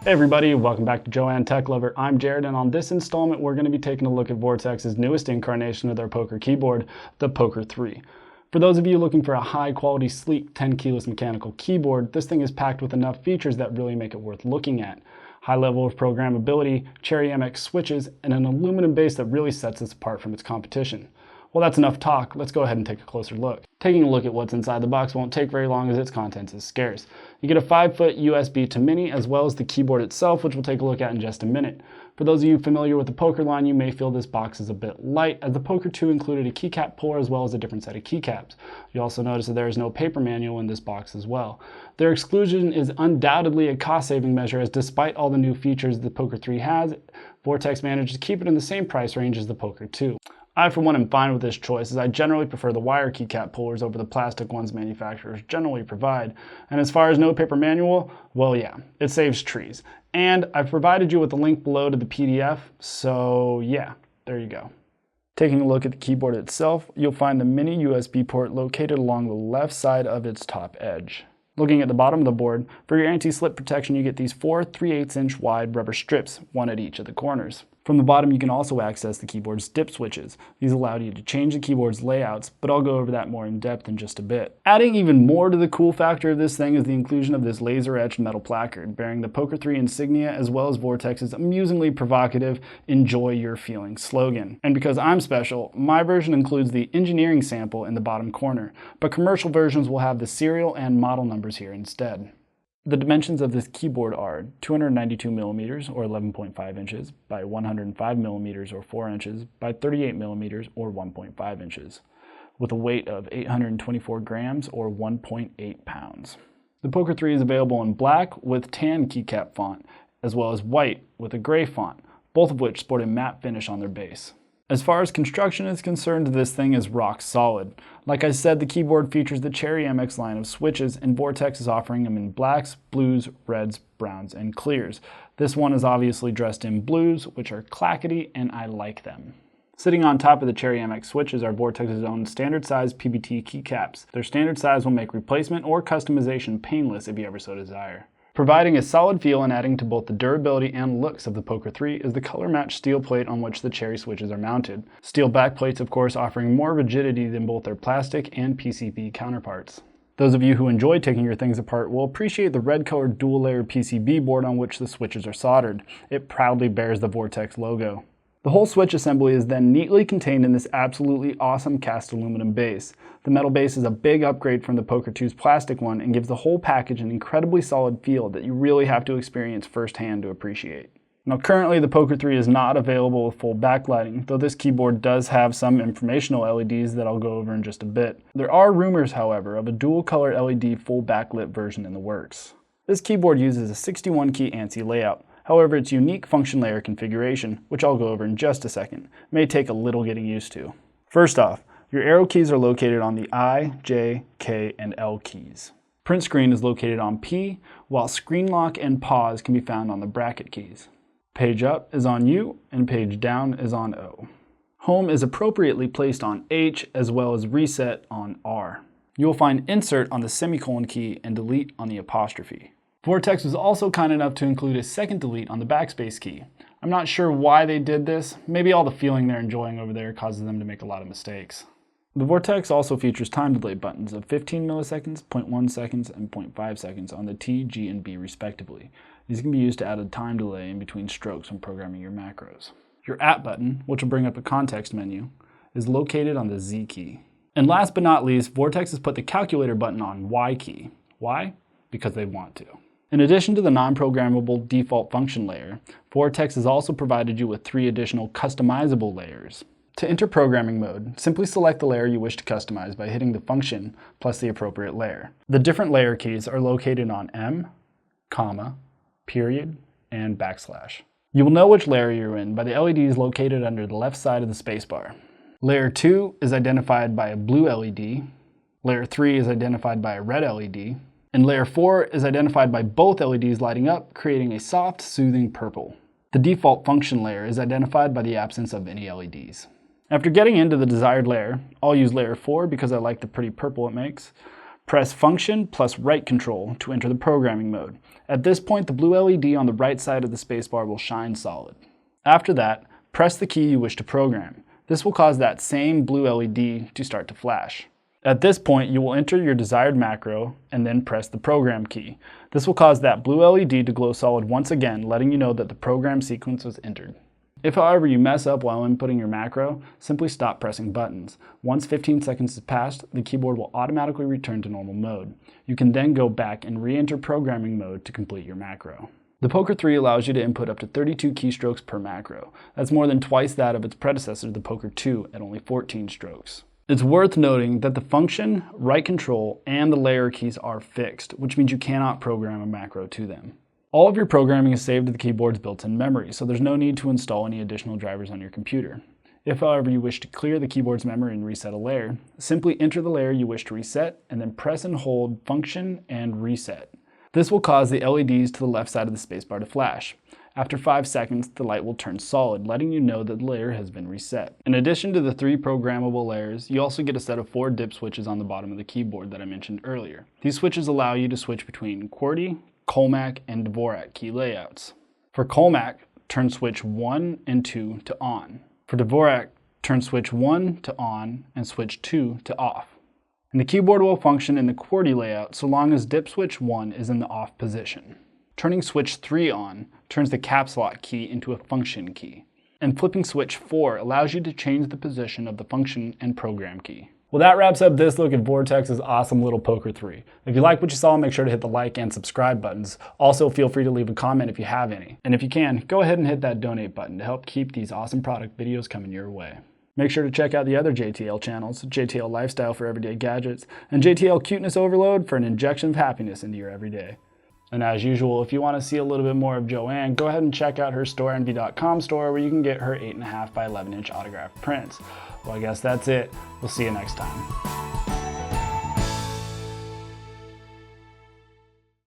Hey everybody, welcome back to Joanne Tech Lover. I'm Jared, and on this installment we're going to be taking a look at Vortex's newest incarnation of their poker keyboard, the Pok3r. For those of you looking for a high-quality, sleek 10-keyless mechanical keyboard, this thing is packed with enough features that really make it worth looking at. High level of programmability, Cherry MX switches, and an aluminum base that really sets this apart from its competition. Well, that's enough talk. Let's go ahead and take a closer look. Taking a look at what's inside the box won't take very long as its contents is scarce. You get a 5-foot USB to mini as well as the keyboard itself, which we'll take a look at in just a minute. For those of you familiar with the Pok3r line, you may feel this box is a bit light, as the Pok3r included a keycap puller as well as a different set of keycaps. You also notice that there is no paper manual in this box as well. Their exclusion is undoubtedly a cost-saving measure, as despite all the new features the Pok3r has, Vortex managed to keep it in the same price range as the Pok3r. I, for one, am fine with this choice, as I generally prefer the wire keycap pullers over the plastic ones manufacturers generally provide. And as far as no paper manual, well yeah, it saves trees. And I've provided you with a link below to the PDF, so yeah, there you go. Taking a look at the keyboard itself, you'll find the mini USB port located along the left side of its top edge. Looking at the bottom of the board, for your anti-slip protection you get these 4 3/8" wide rubber strips, one at each of the corners. From the bottom you can also access the keyboard's dip switches. These allow you to change the keyboard's layouts, but I'll go over that more in depth in just a bit. Adding even more to the cool factor of this thing is the inclusion of this laser-etched metal placard bearing the Pok3r insignia as well as Vortex's amusingly provocative "Enjoy Your Feelings" slogan. And because I'm special, my version includes the engineering sample in the bottom corner, but commercial versions will have the serial and model numbers here instead. The dimensions of this keyboard are 292mm or 11.5 inches by 105mm or 4 inches by 38mm or 1.5 inches, with a weight of 824 grams or 1.8 pounds. The Pok3r is available in black with tan keycap font, as well as white with a gray font, both of which sport a matte finish on their base. As far as construction is concerned, this thing is rock solid. Like I said, the keyboard features the Cherry MX line of switches, and Vortex is offering them in blacks, blues, reds, browns, and clears. This one is obviously dressed in blues, which are clackety, and I like them. Sitting on top of the Cherry MX switches are Vortex's own standard size PBT keycaps. Their standard size will make replacement or customization painless if you ever so desire. Providing a solid feel and adding to both the durability and looks of the Pok3r is the color-matched steel plate on which the Cherry switches are mounted. Steel backplates, of course, offering more rigidity than both their plastic and PCB counterparts. Those of you who enjoy taking your things apart will appreciate the red-colored dual-layer PCB board on which the switches are soldered. It proudly bears the Vortex logo. The whole switch assembly is then neatly contained in this absolutely awesome cast aluminum base. The metal base is a big upgrade from the Pok3r's plastic one and gives the whole package an incredibly solid feel that you really have to experience firsthand to appreciate. Now currently the Pok3r is not available with full backlighting, though this keyboard does have some informational LEDs that I'll go over in just a bit. There are rumors, however, of a dual color LED full backlit version in the works. This keyboard uses a 61-key ANSI layout. However, its unique function layer configuration, which I'll go over in just a second, may take a little getting used to. First off, your arrow keys are located on the I, J, K, and L keys. Print screen is located on P, while screen lock and pause can be found on the bracket keys. Page up is on U, and page down is on O. Home is appropriately placed on H, as well as reset on R. You will find insert on the semicolon key and delete on the apostrophe. Vortex was also kind enough to include a second delete on the backspace key. I'm not sure why they did this. Maybe all the feeling they're enjoying over there causes them to make a lot of mistakes. The Vortex also features time delay buttons of 15 milliseconds, 0.1 seconds, and 0.5 seconds on the T, G, and B respectively. These can be used to add a time delay in between strokes when programming your macros. Your At button, which will bring up a context menu, is located on the Z key. And last but not least, Vortex has put the calculator button on Y key. Why? Because they want to. In addition to the non-programmable default function layer, Vortex has also provided you with 3 additional customizable layers. To enter programming mode, simply select the layer you wish to customize by hitting the function plus the appropriate layer. The different layer keys are located on M, comma, period, and backslash. You will know which layer you're in by the LEDs located under the left side of the spacebar. Layer 2 is identified by a blue LED, Layer 3 is identified by a red LED, and Layer 4 is identified by both LEDs lighting up, creating a soft, soothing purple. The default function layer is identified by the absence of any LEDs. After getting into the desired layer, I'll use Layer 4 because I like the pretty purple it makes. Press Function plus right control to enter the programming mode. At this point, the blue LED on the right side of the spacebar will shine solid. After that, press the key you wish to program. This will cause that same blue LED to start to flash. At this point, you will enter your desired macro and then press the program key. This will cause that blue LED to glow solid once again, letting you know that the program sequence was entered. If, however, you mess up while inputting your macro, simply stop pressing buttons. Once 15 seconds has passed, the keyboard will automatically return to normal mode. You can then go back and re-enter programming mode to complete your macro. The Pok3r allows you to input up to 32 keystrokes per macro. That's more than twice that of its predecessor, the Pok3r at only 14 strokes. It's worth noting that the function, right control, and the layer keys are fixed, which means you cannot program a macro to them. All of your programming is saved to the keyboard's built-in memory, so there's no need to install any additional drivers on your computer. If, however, you wish to clear the keyboard's memory and reset a layer, simply enter the layer you wish to reset and then press and hold Function and Reset. This will cause the LEDs to the left side of the spacebar to flash. After 5 seconds, the light will turn solid, letting you know that the layer has been reset. In addition to the 3 programmable layers, you also get a set of 4 dip switches on the bottom of the keyboard that I mentioned earlier. These switches allow you to switch between QWERTY, COLEMAK, and DVORAK key layouts. For COLEMAK, turn switch 1 and 2 to on. For DVORAK, turn switch 1 to on and switch 2 to off. And the keyboard will function in the QWERTY layout so long as dip switch 1 is in the off position. Turning switch 3 on turns the caps lock key into a function key. And flipping switch 4 allows you to change the position of the function and program key. Well, that wraps up this look at Vortex's awesome little Pok3r. If you like what you saw, make sure to hit the like and subscribe buttons. Also, feel free to leave a comment if you have any. And if you can, go ahead and hit that donate button to help keep these awesome product videos coming your way. Make sure to check out the other JTL channels, JTL Lifestyle for everyday gadgets, and JTL Cuteness Overload for an injection of happiness into your everyday. And as usual, if you want to see a little bit more of Joanne, go ahead and check out her storeenvy.com store where you can get her 8.5 by 11 inch autographed prints. Well, I guess that's it. We'll see you next time.